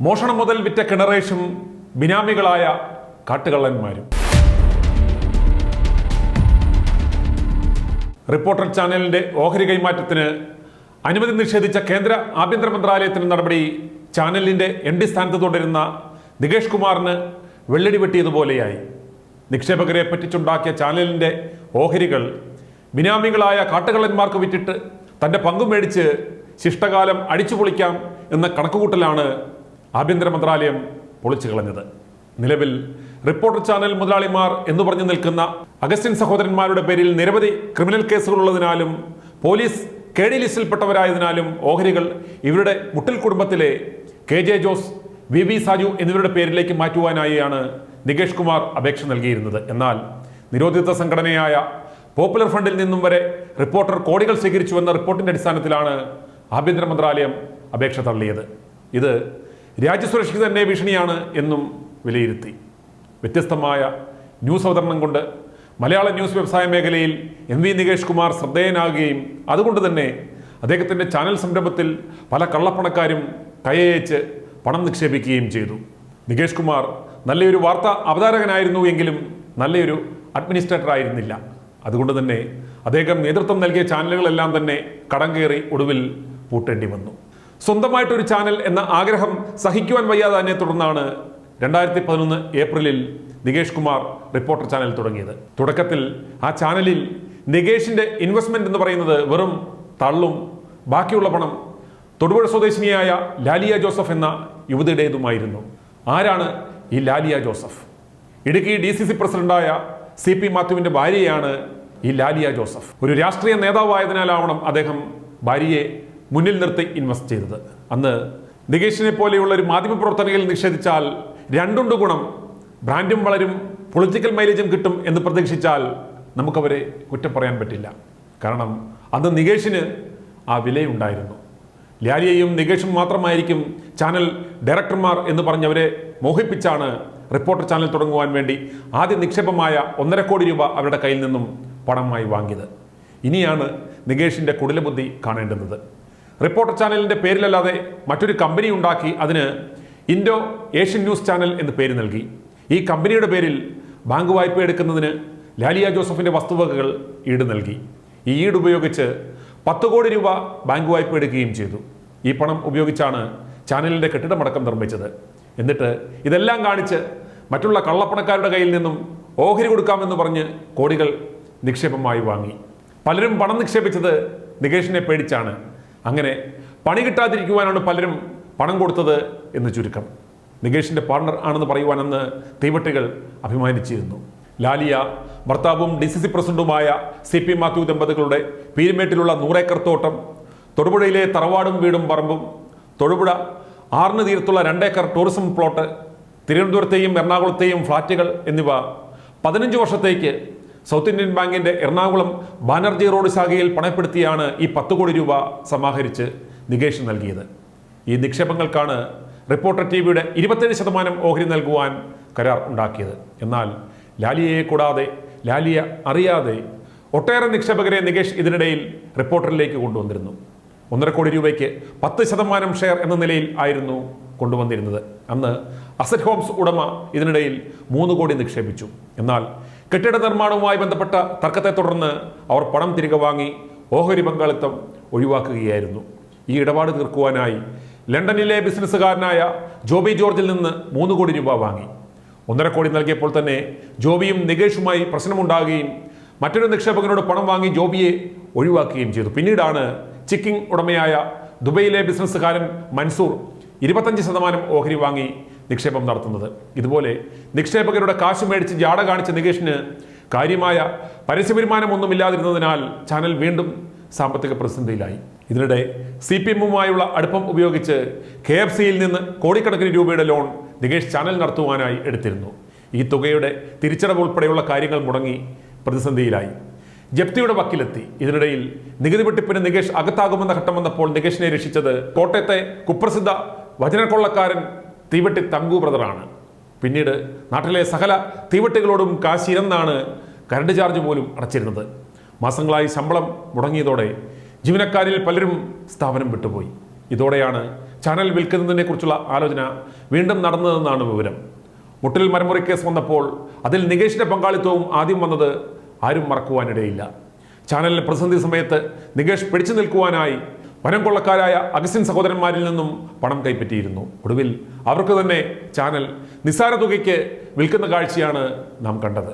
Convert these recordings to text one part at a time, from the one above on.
മോഷണം മുതൽ വിറ്റ കിണറേഷും ബിനാമികളായ കാട്ടുകള്ളന്മാരും. റിപ്പോർട്ടർ ചാനലിന്റെ ഓഹരി കൈമാറ്റത്തിന് അനുമതി നിഷേധിച്ച കേന്ദ്ര ആഭ്യന്തര മന്ത്രാലയത്തിന്റെ നടപടി ചാനലിന്റെ എംഡി സ്ഥാനത്ത് തുടരുന്ന നികേഷ് കുമാറിന് വെള്ളടി വെട്ടിയതുപോലെയായി. നിക്ഷേപകരെ പറ്റിച്ചുണ്ടാക്കിയ ചാനലിന്റെ ഓഹരികൾ ബിനാമികളായ കാട്ടുകള്ളന്മാർക്ക് വിറ്റിട്ട് തന്റെ പങ്കും മേടിച്ച് ശിഷ്ടകാലം അടിച്ചുപൊളിക്കാം എന്ന കണക്കുകൂട്ടലാണ് ആഭ്യന്തര മന്ത്രാലയം പൊളിച്ചു കളഞ്ഞത്. നിലവിൽ റിപ്പോർട്ടർ ചാനൽ മുതലാളിമാർ എന്ന് പറഞ്ഞു നിൽക്കുന്ന അഗസ്റ്റിൻ സഹോദരന്മാരുടെ പേരിൽ നിരവധി ക്രിമിനൽ കേസുകളുള്ളതിനാലും പോലീസ് KD ലിസ്റ്റിൽപ്പെട്ടവരായതിനാലും ഓഹരികൾ ഇവരുടെ മുട്ടിൽ കുടുംബത്തിലെ KJ ജോസ്, VV സാജു എന്നിവരുടെ പേരിലേക്ക് മാറ്റുവാനായാണ് നികേഷ് കുമാർ അപേക്ഷ നൽകിയിരുന്നത്. എന്നാൽ നിരോധിത സംഘടനയായ പോപ്പുലർ ഫണ്ടിൽ നിന്നും വരെ റിപ്പോർട്ടർ കോടികൾ സ്വീകരിച്ചുവെന്ന റിപ്പോർട്ടിന്റെ അടിസ്ഥാനത്തിലാണ് ആഭ്യന്തര മന്ത്രാലയം അപേക്ഷ തള്ളിയത്. ഇത് രാജ്യസുരക്ഷയ്ക്ക് തന്നെ ഭീഷണിയാണ് എന്നും വിലയിരുത്തി. വ്യത്യസ്തമായ ന്യൂസ് അവതരണം കൊണ്ട് മലയാള ന്യൂസ് വ്യവസായ മേഖലയിൽ MV നികേഷ് കുമാർ ശ്രദ്ധേയനാകുകയും അതുകൊണ്ട് തന്നെ അദ്ദേഹത്തിൻ്റെ ചാനൽ സംരംഭത്തിൽ പല കള്ളപ്പണക്കാരും കൈയച്ച് പണം നിക്ഷേപിക്കുകയും ചെയ്തു. നികേഷ് കുമാർ നല്ലൊരു വാർത്താ അവതാരകനായിരുന്നു എങ്കിലും നല്ലൊരു അഡ്മിനിസ്ട്രേറ്റർ ആയിരുന്നില്ല. അതുകൊണ്ട് തന്നെ അദ്ദേഹം നേതൃത്വം നൽകിയ ചാനലുകളെല്ലാം തന്നെ കടം കയറി ഒടുവിൽ പൂട്ടേണ്ടി വന്നു. സ്വന്തമായിട്ടൊരു ചാനൽ എന്ന ആഗ്രഹം സഹിക്കുവാൻ വയ്യാതെ തന്നെ തുടർന്നാണ് 2011 ഏപ്രിലിൽ നികേഷ് കുമാർ റിപ്പോർട്ടർ ചാനൽ തുടങ്ങിയത്. തുടക്കത്തിൽ ആ ചാനലിൽ നികേഷിന്റെ ഇൻവെസ്റ്റ്മെന്റ് എന്ന് പറയുന്നത് വെറും തള്ളും ബാക്കിയുള്ള പണം തൊടുപുഴ സ്വദേശിനിയായ ലാലിയ ജോസഫ് എന്ന യുവതിയുടേതുമായിരുന്നു. ആരാണ് ഈ ലാലിയ ജോസഫ്? ഇടുക്കി DCC പ്രസിഡന്റായ CP മാത്യുവിന്റെ ഭാര്യയാണ് ഈ ലാലിയ ജോസഫ്. ഒരു രാഷ്ട്രീയ നേതാവായതിനാലാവണം അദ്ദേഹം ഭാര്യയെ മുന്നിൽ നിർത്തി ഇൻവെസ്റ്റ് ചെയ്തത്. അന്ന് നികേഷിനെ പോലെയുള്ള ഒരു മാധ്യമപ്രവർത്തനയിൽ നിഷേധിച്ചാൽ രണ്ടുണ്ട് ഗുണം: ബ്രാൻഡും വളരും, പൊളിറ്റിക്കൽ മൈലേജും കിട്ടും എന്ന് പ്രതീക്ഷിച്ചാൽ നമുക്കവരെ കുറ്റം പറയാൻ പറ്റില്ല. കാരണം അന്ന് നികേഷിന് ആ വിലയുണ്ടായിരുന്നു. ലാലിയയും നികേഷും മാത്രമായിരിക്കും ചാനൽ ഡയറക്ടർമാർ എന്ന് പറഞ്ഞവരെ മോഹിപ്പിച്ചാണ് റിപ്പോർട്ടർ ചാനൽ തുടങ്ങുവാൻ വേണ്ടി ആദ്യ നിക്ഷേപമായ 1.5 കോടി രൂപ അവരുടെ കയ്യിൽ നിന്നും പണമായി വാങ്ങിയത്. ഇനിയാണ് നികേഷിന്റെ കുടിലബുദ്ധി കാണേണ്ടുന്നത്. റിപ്പോർട്ടർ ചാനലിന്റെ പേരിലല്ലാതെ മറ്റൊരു കമ്പനി ഉണ്ടാക്കി അതിന് ഇൻഡോ ഏഷ്യൻ ന്യൂസ് ചാനൽ എന്ന് പേര് നൽകി. ഈ കമ്പനിയുടെ പേരിൽ ബാങ്ക് വായ്പ എടുക്കുന്നതിന് ലാലിയ ജോസഫിന്റെ വസ്തുവകകൾ ഈട് നൽകി. ഈ ഈട് ഉപയോഗിച്ച് 10 കോടി രൂപ ബാങ്ക് വായ്പ എടുക്കുകയും ചെയ്തു. ഈ പണം ഉപയോഗിച്ചാണ് ചാനലിന്റെ കെട്ടിടമടക്കം നിർമ്മിച്ചത്. എന്നിട്ട് ഇതെല്ലാം കാണിച്ച് മറ്റുള്ള കള്ളപ്പണക്കാരുടെ കയ്യിൽ നിന്നും ഓഹരി കൊടുക്കാമെന്ന് പറഞ്ഞ് കോടികൾ നിക്ഷേപമായി വാങ്ങി. പലരും പണം നിക്ഷേപിച്ചത് നികേഷിനെ പേടിച്ചാണ്. അങ്ങനെ പണി കിട്ടാതിരിക്കുവാനാണ് പലരും പണം കൊടുത്തത് എന്ന് ചുരുക്കം. നികേഷിന്റെ പാർട്ണർ ആണെന്ന് പറയുവാൻ അന്ന് തീവട്ടികൾ അഭിമാനിച്ചിരുന്നു. ലാലിയ ഭർത്താവും DCC പ്രസിഡന്റുമായ CP മാത്യു ദമ്പതികളുടെ പീരുമേട്ടിലുള്ള 100 ഏക്കർ തോട്ടം, തൊടുപുഴയിലെ തറവാടും വീടും പറമ്പും, തൊടുപുഴ ആറിന് തീരത്തുള്ള 2 ഏക്കർ ടൂറിസം പ്ലോട്ട്, തിരുവനന്തപുരത്തെയും എറണാകുളത്തെയും ഫ്ളാറ്റുകൾ എന്നിവ 15 വർഷത്തേക്ക് സൗത്ത് ഇന്ത്യൻ ബാങ്കിന്റെ എറണാകുളം ബാനർജി റോഡ് ശാഖയിൽ പണയപ്പെടുത്തിയാണ് ഈ 10 കോടി രൂപ സമാഹരിച്ച് നികേഷ് നൽകിയത്. ഈ നിക്ഷേപങ്ങൾക്കാണ് റിപ്പോർട്ടർ TVയുടെ 27% ഓഹരി നൽകുവാൻ കരാർ ഉണ്ടാക്കിയത്. എന്നാൽ ലാലിയയെ കൂടാതെ, ലാലിയ അറിയാതെ ഒട്ടേറെ നിക്ഷേപകരെ നികേഷ് ഇതിനിടയിൽ റിപ്പോർട്ടറിലേക്ക് കൊണ്ടുവന്നിരുന്നു. 1.5 കോടി രൂപയ്ക്ക് 10% ഷെയർ എന്ന നിലയിൽ ആയിരുന്നു കൊണ്ടുവന്നിരുന്നത്. അന്ന് അസറ്റ് ഹോംസ് ഉടമ ഇതിനിടയിൽ 3 കോടി നിക്ഷേപിച്ചു. എന്നാൽ കെട്ടിട നിർമ്മാണവുമായി ബന്ധപ്പെട്ട തർക്കത്തെ തുടർന്ന് അവർ പണം തിരികെ വാങ്ങി ഓഹരി പങ്കാളിത്തം ഒഴിവാക്കുകയായിരുന്നു. ഈ ഇടപാട് തീർക്കുവാനായി ലണ്ടനിലെ ബിസിനസ്സുകാരനായ ജോബി ജോർജിൽ നിന്ന് 3 കോടി രൂപ വാങ്ങി. 1.5 കോടി നൽകിയപ്പോൾ തന്നെ ജോബിയും നികേഷുമായി പ്രശ്നമുണ്ടാകുകയും മറ്റൊരു നിക്ഷേപകനോട് പണം വാങ്ങി ജോബിയെ ഒഴിവാക്കുകയും ചെയ്തു. പിന്നീടാണ് ചിക്കിങ് ഉടമയായ ദുബൈയിലെ ബിസിനസ്സുകാരൻ മൻസൂർ 25% ഓഹരി വാങ്ങി നിക്ഷേപം നടത്തുന്നത്. ഇതുപോലെ നിക്ഷേപകരുടെ കാശ് മേടിച്ച് ജാട കാണിച്ച നികേഷിന് കാര്യമായ പരസ്യവരുമാനമൊന്നുമില്ലാതിരുന്നതിനാൽ ചാനൽ വീണ്ടും സാമ്പത്തിക പ്രതിസന്ധിയിലായി. ഇതിനിടെ CPM-യുമായുള്ള അടുപ്പം ഉപയോഗിച്ച് KFC-യിൽ നിന്ന് കോടിക്കണക്കിന് രൂപയുടെ ലോൺ നികേഷ് ചാനൽ നടത്തുവാനായി എടുത്തിരുന്നു. ഈ തുകയുടെ തിരിച്ചടവ് ഉൾപ്പെടെയുള്ള കാര്യങ്ങൾ മുടങ്ങി പ്രതിസന്ധിയിലായി. ജപ്തിയുടെ വക്കിലെത്തി. ഇതിനിടയിൽ നികുതി വെട്ടിപ്പിന് നികേഷ് അകത്താകുമെന്ന ഘട്ടം വന്നപ്പോൾ നികേഷിനെ രക്ഷിച്ചത് കോട്ടയത്തെ കുപ്രസിദ്ധ വചനക്കൊള്ളക്കാരൻ തീവട്ടി തങ്കു ബ്രദറാണ്. പിന്നീട് നാട്ടിലെ സകല തീവട്ടികളോടും കാശിരന്നാണ് കറണ്ട് ചാർജ് പോലും അടച്ചിരുന്നത്. മാസങ്ങളായി ശമ്പളം മുടങ്ങിയതോടെ ജീവനക്കാരിൽ പലരും സ്ഥാപനം വിട്ടുപോയി. ഇതോടെയാണ് ചാനൽ വിൽക്കുന്നതിനെ കുറിച്ചുള്ള ആലോചന വീണ്ടും നടന്നതെന്നാണ് വിവരം. മുട്ടിൽ മരമുറി കേസ് വന്നപ്പോൾ അതിൽ നികേഷിന്റെ പങ്കാളിത്തവും ആദ്യം വന്നത് ആരും മറക്കുവാനിടയില്ല. ചാനലിന്റെ പ്രതിസന്ധി സമയത്ത് നികേഷ് പിടിച്ചു നിൽക്കുവാനായി വനം കൊള്ളക്കാരായ അഗസ്റ്റിൻ സഹോദരന്മാരിൽ നിന്നും പണം കൈപ്പറ്റിയിരുന്നു. ഒടുവിൽ അവർക്ക് തന്നെ ചാനൽ നിസ്സാര തുകയ്ക്ക് വിൽക്കുന്ന കാഴ്ചയാണ് നാം കണ്ടത്.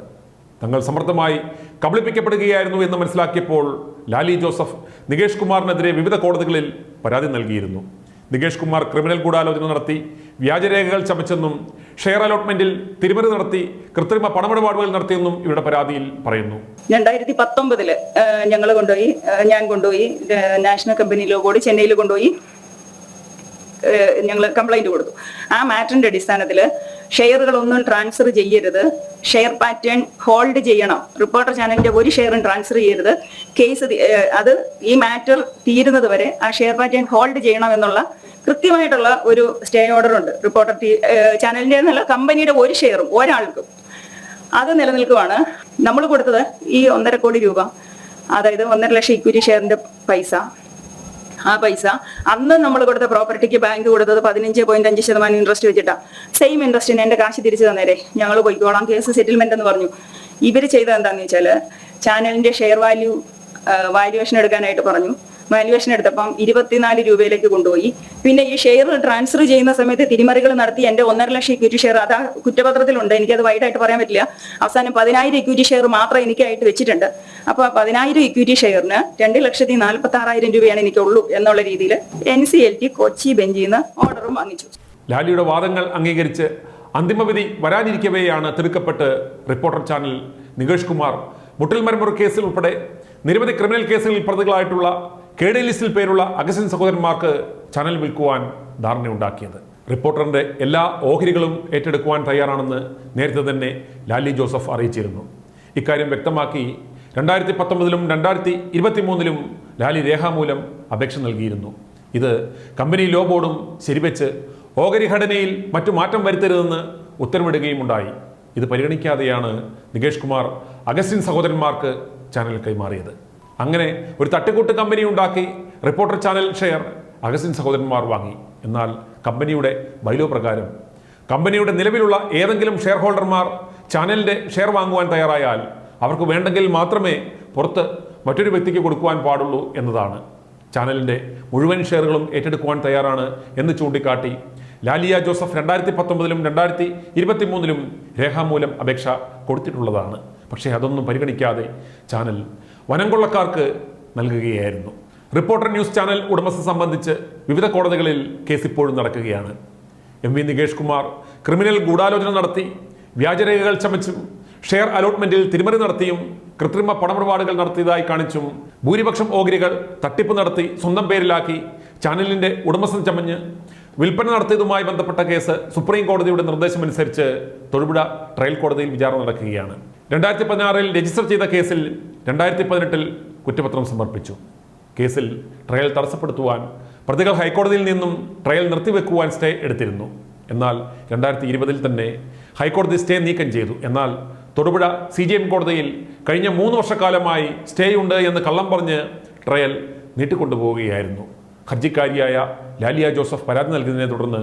തങ്ങൾ സമർത്ഥമായി കബളിപ്പിക്കപ്പെടുകയായിരുന്നു എന്ന് മനസ്സിലാക്കിയപ്പോൾ ലാലി ജോസഫ് നികേഷ് കുമാറിനെതിരെ വിവിധ കോടതികളിൽ പരാതി നൽകിയിരുന്നു. നികേഷ് കുമാർ ക്രിമിനൽ ഗൂഢാലോചന നടത്തി വ്യാജരേഖകൾ ചമച്ചെന്നും ഷെയർ അലോട്ട്മെന്റിൽ തിരിമറി നടത്തി കൃത്രിമ പണമിടപാടുകൾ നടത്തിയെന്നും ഇവരുടെ പരാതിയിൽ പറയുന്നു. 2019 ഞാൻ കൊണ്ടുപോയി നാഷണൽ കമ്പനി ലോ ബോർഡ് ചെന്നൈയിൽ കൊണ്ടുപോയി ഞങ്ങൾ കംപ്ലൈന്റ് കൊടുത്തു. ആ മാറ്ററിന്റെ അടിസ്ഥാനത്തിൽ ഷെയറുകളൊന്നും ട്രാൻസ്ഫർ ചെയ്യരുത്, ഷെയർ പാറ്റേൺ ഹോൾഡ് ചെയ്യണം, റിപ്പോർട്ടർ ചാനലിന്റെ ഒരു ഷെയറും ട്രാൻസ്ഫർ ചെയ്യരുത്, കേസ് അത് ഈ മാറ്റർ തീരുന്നത് വരെ ആ ഷെയർ പാറ്റേൺ ഹോൾഡ് ചെയ്യണം എന്നുള്ള കൃത്യമായിട്ടുള്ള ഒരു സ്റ്റേ ഓർഡർ ഉണ്ട്. റിപ്പോർട്ടർ ചാനലിന്റെ എന്നല്ല, കമ്പനിയുടെ ഒരു ഷെയറും ഒരാൾക്കും അത് നിലനിൽക്കുവാണ്. നമ്മൾ കൊടുത്തത് ഈ 1.5 കോടി രൂപ, അതായത് 1.5 ലക്ഷം ഇക്വിറ്റി ഷെയറിന്റെ പൈസ. ആ പൈസ അന്ന് നമ്മൾ കൊടുത്ത പ്രോപ്പർട്ടിക്ക് ബാങ്ക് കൊടുത്തത് 15.5% ഇൻട്രസ്റ്റ് വെച്ചിട്ടാ. സെയിം ഇൻട്രസ്റ്റിന് എന്റെ കാശ് തിരിച്ചു തന്നേരെ, ഞങ്ങൾ പോയിക്കോളാം, കേസ് സെറ്റിൽമെന്റ് എന്ന് പറഞ്ഞു. ഇവര് ചെയ്തത് എന്താന്ന് വെച്ചാല് ചാനലിന്റെ ഷെയർ വാല്യുവേഷൻ എടുക്കാനായിട്ട് പറഞ്ഞു. വാല്യുവേഷൻ എടുത്തപ്പം 24 രൂപയിലേക്ക് കൊണ്ടുപോയി. പിന്നെ ഈ ഷെയർ ട്രാൻസ്ഫർ ചെയ്യുന്ന സമയത്ത് തിരിമറികൾ നടത്തി എന്റെ 1.5 ലക്ഷം ഇക്വിറ്റി ഷെയർ, അത് ആ കുറ്റപത്രത്തിലുണ്ട്, എനിക്കത് വൈഡായിട്ട് പറയാൻ പറ്റില്ല. അവസാനം 10,000 ഇക്വിറ്റി ഷെയർ മാത്രം എനിക്കായിട്ട് വെച്ചിട്ടുണ്ട്. അപ്പൊ 10,000 ഇക്വിറ്റി ഷെയറിന് 2,46,000 രൂപയാണ് എനിക്കുള്ളൂ എന്നുള്ള രീതിയിൽ NCLT കൊച്ചി ബെഞ്ചിൽ നിന്ന് ഓർഡറും വാങ്ങിച്ചു. ലാലിയുടെ വാദങ്ങൾ അംഗീകരിച്ച് അന്തിമവിധി വരാനിരിക്കവെയാണ് തിടുക്കപ്പെട്ട് റിപ്പോർട്ടർ ചാനൽ നികേഷ് കുമാർ മുട്ടിൽ മരമുറി കേസിൽ ഉൾപ്പെടെ നിരവധി ക്രിമിനൽ കേസുകളിൽ പ്രതികളായിട്ടുള്ള KD ലിസ്റ്റിൽ പേരുള്ള അഗസ്റ്റിൻ സഹോദരന്മാർക്ക് ചാനൽ വിൽക്കുവാൻ ധാരണയുണ്ടാക്കിയത്. റിപ്പോർട്ടറിന്റെ എല്ലാ ഓഹരികളും ഏറ്റെടുക്കുവാൻ തയ്യാറാണെന്ന് നേരത്തെ തന്നെ ലാലി ജോസഫ് അറിയിച്ചിരുന്നു. ഇക്കാര്യം വ്യക്തമാക്കി 2019-ലും 2023-ലും ലാലി രേഖാമൂലം അപേക്ഷ നൽകിയിരുന്നു. ഇത് കമ്പനി ലോ ബോർഡും ശരിവെച്ച് ഓഹരി ഘടനയിൽ മറ്റു മാറ്റം വരുത്തരുതെന്ന് ഉത്തരവിടുകയും ഉണ്ടായി. ഇത് പരിഗണിക്കാതെയാണ് നികേഷ് കുമാർ അഗസ്റ്റിൻ സഹോദരന്മാർക്ക് ചാനൽ കൈമാറിയത്. അങ്ങനെ ഒരു തട്ടിക്കൂട്ട് കമ്പനി ഉണ്ടാക്കി റിപ്പോർട്ടർ ചാനൽ ഷെയർ അഗസ്റ്റിൻ സഹോദരന്മാർ വാങ്ങി. എന്നാൽ കമ്പനിയുടെ ബൈലോ പ്രകാരം കമ്പനിയുടെ നിലവിലുള്ള ഏതെങ്കിലും ഷെയർ ഹോൾഡർമാർ ചാനലിന്റെ ഷെയർ വാങ്ങുവാൻ തയ്യാറായാൽ അവർക്ക് വേണ്ടെങ്കിൽ മാത്രമേ പുറത്ത് മറ്റൊരു വ്യക്തിക്ക് കൊടുക്കുവാൻ പാടുള്ളൂ എന്നതാണ്. ചാനലിന്റെ മുഴുവൻ ഷെയറുകളും ഏറ്റെടുക്കുവാൻ തയ്യാറാണ് എന്ന് ചൂണ്ടിക്കാട്ടി ലാലിയ ജോസഫ് 2019-ലും 2023-ലും രേഖാമൂലം അപേക്ഷ കൊടുത്തിട്ടുള്ളതാണ്. പക്ഷേ അതൊന്നും പരിഗണിക്കാതെ ചാനൽ വനം കൊള്ളക്കാർക്ക് നൽകുകയായിരുന്നു. റിപ്പോർട്ടർ ന്യൂസ് ചാനൽ ഉടമസ്ഥ സംബന്ധിച്ച് വിവിധ കോടതികളിൽ കേസ് ഇപ്പോഴും നടക്കുകയാണ്. MV നികേഷ് കുമാർ ക്രിമിനൽ ഗൂഢാലോചന നടത്തി വ്യാജരേഖകൾ ചമച്ചും ഷെയർ അലോട്ട്മെന്റിൽ തിരിമറി നടത്തിയും കൃത്രിമ പണമിടപാടുകൾ നടത്തിയതായി കാണിച്ചും ഭൂരിപക്ഷം ഓഹരികൾ തട്ടിപ്പ് നടത്തി സ്വന്തം പേരിലാക്കി ചാനലിന്റെ ഉടമസ്ഥൻ ചമഞ്ഞ് വിൽപ്പന നടത്തിയതുമായി ബന്ധപ്പെട്ട കേസ് സുപ്രീം കോടതിയുടെ നിർദ്ദേശമനുസരിച്ച് തൊടുപുഴ ട്രയൽ കോടതിയിൽ വിചാരണ നടക്കുകയാണ്. 2016-ൽ രജിസ്റ്റർ ചെയ്ത കേസിൽ 2018-ൽ കുറ്റപത്രം സമർപ്പിച്ചു. കേസിൽ ട്രയൽ തടസ്സപ്പെടുത്തുവാൻ പ്രതികൾ ഹൈക്കോടതിയിൽ നിന്നും ട്രയൽ നിർത്തിവെക്കുവാൻ സ്റ്റേ എടുത്തിരുന്നു. എന്നാൽ 2020-ൽ തന്നെ ഹൈക്കോടതി സ്റ്റേ നീക്കം ചെയ്തു. എന്നാൽ തൊടുപുഴ CJM കോടതിയിൽ കഴിഞ്ഞ 3 വർഷക്കാലമായി സ്റ്റേ ഉണ്ട് എന്ന് കള്ളം പറഞ്ഞ് ട്രയൽ നീട്ടിക്കൊണ്ടുപോവുകയായിരുന്നു. ഹർജിക്കാരിയായ ലാലിയ ജോസഫ് പരാതി നൽകിയതിനെ തുടർന്ന്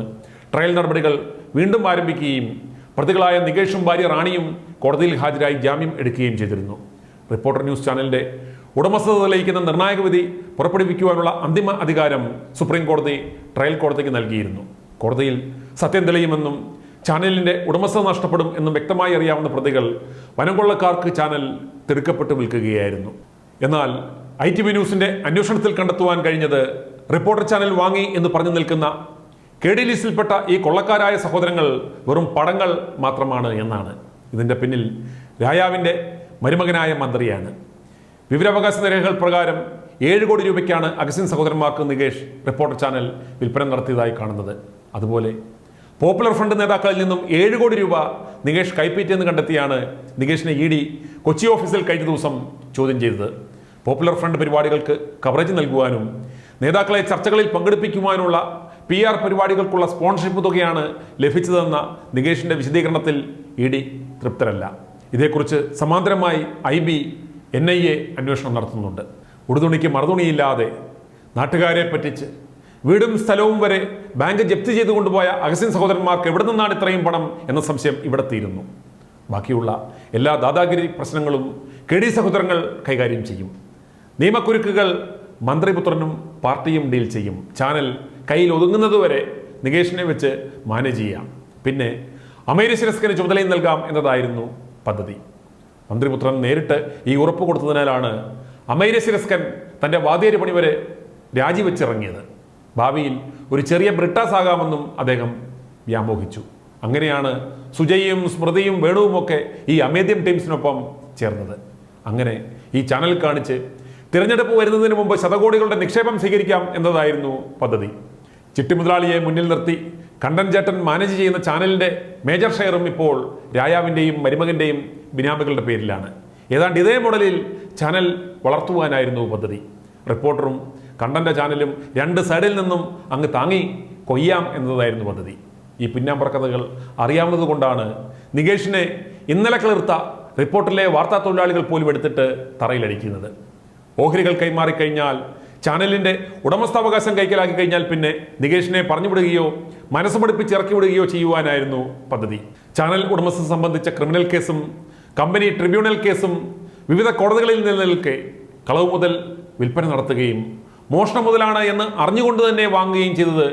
ട്രയൽ നടപടികൾ വീണ്ടും ആരംഭിക്കുകയും പ്രതികളായ നികേഷും ഭാര്യ റാണിയും കോടതിയിൽ ഹാജരായി ജാമ്യം എടുക്കുകയും ചെയ്തിരുന്നു. റിപ്പോർട്ടർ ന്യൂസ് ചാനലിന്റെ ഉടമസ്ഥത തെളിയിക്കുന്ന നിർണായക വിധി പുറപ്പെടുവിക്കുവാനുള്ള അന്തിമ അധികാരം സുപ്രീം കോടതി ട്രയൽ കോടതിക്ക് നൽകിയിരുന്നു. കോടതിയിൽ സത്യം തെളിയുമെന്നും ചാനലിന്റെ ഉടമസ്ഥത നഷ്ടപ്പെടും എന്നും വ്യക്തമായി അറിയാവുന്ന പ്രതികൾ വനം കൊള്ളക്കാർക്ക് ചാനൽ തിടുക്കപ്പെട്ട് വിൽക്കുകയായിരുന്നു. എന്നാൽ ITV ന്യൂസിന്റെ അന്വേഷണത്തിൽ കണ്ടെത്തുവാൻ കഴിഞ്ഞത് റിപ്പോർട്ടർ ചാനൽ വാങ്ങി എന്ന് പറഞ്ഞു നിൽക്കുന്ന KD ലിസ്റ്റിൽപ്പെട്ട ഈ കൊള്ളക്കാരായ സഹോദരങ്ങൾ വെറും പടങ്ങൾ മാത്രമാണ് എന്നാണ്. ഇതിന്റെ പിന്നിൽ രായാവിന്റെ മരുമകനായ മന്ത്രിയാണ്. വിവരാവകാശ രേഖകൾ പ്രകാരം 7 കോടി രൂപയ്ക്കാണ് അഗസ്റ്റിൻ സഹോദരന്മാർക്ക് നികേഷ് റിപ്പോർട്ടർ ചാനൽ വിൽപ്പന നടത്തിയതായി കാണുന്നത്. അതുപോലെ പോപ്പുലർ ഫ്രണ്ട് നേതാക്കളിൽ നിന്നും 7 കോടി രൂപ നികേഷ് കൈപ്പറ്റിയെന്ന് കണ്ടെത്തിയാണ് നികേഷിനെ ED കൊച്ചി ഓഫീസിൽ കഴിഞ്ഞ ദിവസം ചോദ്യം ചെയ്തത്. പോപ്പുലർ ഫ്രണ്ട് പരിപാടികൾക്ക് കവറേജ് നൽകുവാനും നേതാക്കളെ ചർച്ചകളിൽ പങ്കെടുപ്പിക്കുവാനുള്ള PR പരിപാടികൾക്കുള്ള സ്പോൺസർഷിപ്പ് തുകയാണ് ലഭിച്ചതെന്ന നികേഷിന്റെ വിശദീകരണത്തിൽ ED തൃപ്തരല്ല. ഇതേക്കുറിച്ച് സമാന്തരമായി IB NIA അന്വേഷണം നടത്തുന്നുണ്ട്. ഉടുതുണിക്ക് മറുതുണിയില്ലാതെ നാട്ടുകാരെ പറ്റിച്ച് വീടും സ്ഥലവും വരെ ബാങ്ക് ജപ്തി ചെയ്തു കൊണ്ടുപോയ അഗസ്റ്റിൻ സഹോദരന്മാർക്ക് എവിടെ നിന്നാണ് ഇത്രയും പണം എന്ന സംശയം ഇവിടെ തീരുന്നു. ബാക്കിയുള്ള എല്ലാ ദാദാഗിരി പ്രശ്നങ്ങളും KD സഹോദരങ്ങൾ കൈകാര്യം ചെയ്യും. നിയമക്കുരുക്കുകൾ മന്ത്രിപുത്രനും പാർട്ടിയും ഡീൽ ചെയ്യും. ചാനൽ കയ്യിൽ ഒതുങ്ങുന്നതുവരെ നികേഷിനെ വെച്ച് മാനേജ് ചെയ്യാം. പിന്നെ അമൈരശിരസ്കന് ചുമതലയും നൽകാം എന്നതായിരുന്നു പദ്ധതി. മന്ത്രിപുത്രൻ നേരിട്ട് ഈ ഉറപ്പ് കൊടുത്തതിനാലാണ് അമൈരശിരസ്കൻ തൻ്റെ വാദ്യേരി പണി വരെ രാജിവെച്ചിറങ്ങിയത്. ഭാവിയിൽ ഒരു ചെറിയ ബ്രിട്ടാസ് ആകാമെന്നും അദ്ദേഹം വ്യാമോഹിച്ചു. അങ്ങനെയാണ് സുജയും സ്മൃതിയും വേണുവുമൊക്കെ ഈ അമേദ്യം ടീംസിനൊപ്പം ചേർന്നത്. അങ്ങനെ ഈ ചാനൽ കാണിച്ച് തിരഞ്ഞെടുപ്പ് വരുന്നതിന് മുമ്പ് ശതകോടികളുടെ നിക്ഷേപം സ്വീകരിക്കാം എന്നതായിരുന്നു പദ്ധതി. ചിട്ടി മുതലാളിയെ മുന്നിൽ നിർത്തി കണ്ടൻ ചേട്ടൻ മാനേജ് ചെയ്യുന്ന ചാനലിൻ്റെ മേജർ ഷെയറും ഇപ്പോൾ രായാവിൻ്റെയും മരുമകൻ്റെയും ബിനാമികളുടെ പേരിലാണ്. ഏതാണ്ട് ഇതേ മോഡലിൽ ചാനൽ വളർത്തുവാനായിരുന്നു പദ്ധതി. റിപ്പോർട്ടറും കണ്ടൻ്റെ ചാനലും രണ്ട് സൈഡിൽ നിന്നും അങ്ങ് താങ്ങി കൊയ്യാം എന്നതായിരുന്നു പദ്ധതി. ഈ പിന്നാമ്പുറ കഥകൾ അറിയാവുന്നത് കൊണ്ടാണ് നികേഷിനെ ഇന്നലെ കിളിർത്ത റിപ്പോർട്ടിലെ വാർത്താ തൊഴിലാളികൾ പോലും എടുത്തിട്ട് തറയിലടിക്കുന്നത്. ഓഹരികൾ കൈമാറിക്കഴിഞ്ഞാൽ, ചാനലിൻ്റെ ഉടമസ്ഥാവകാശം കൈക്കലാക്കി കഴിഞ്ഞാൽ പിന്നെ നികേഷിനെ പറഞ്ഞുവിടുകയോ മനസ്സ് പഠിപ്പിച്ച് ഇറക്കി വിടുകയോ ചെയ്യുവാനായിരുന്നു പദ്ധതി. ചാനൽ ഉടമസ്ഥ സംബന്ധിച്ച ക്രിമിനൽ കേസും കമ്പനി ട്രിബ്യൂണൽ കേസും വിവിധ കോടതികളിൽ നിലനിൽക്കെ കളവ് മുതൽ വിൽപ്പന നടത്തുകയും മോഷണം മുതലാണ് എന്ന് അറിഞ്ഞുകൊണ്ട് തന്നെ വാങ്ങുകയും ചെയ്തത്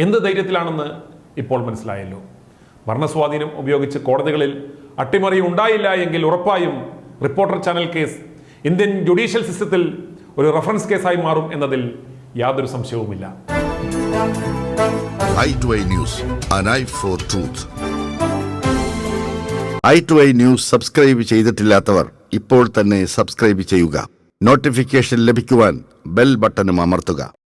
എന്ത് ധൈര്യത്തിലാണെന്ന് ഇപ്പോൾ മനസ്സിലായല്ലോ. ഭരണസ്വാധീനം ഉപയോഗിച്ച് കോടതികളിൽ അട്ടിമറി ഉണ്ടായില്ല എങ്കിൽ ഉറപ്പായും reporter channel case Indian judicial സിസ്റ്റത്തിൽ ഒരു റഫറൻസ് കേസായി മാറും എന്നതിൽ യാതൊരു സംശയവുമില്ല. i2i News, an eye for truth. i2i News subscribe ചെയ്തിട്ടില്ലാത്തവർ ഇപ്പോൾ തന്നെ സബ്സ്ക്രൈബ് ചെയ്യുക. നോട്ടിഫിക്കേഷൻ ലഭിക്കുവാൻ ബെൽ ബട്ടണും അമർത്തുക.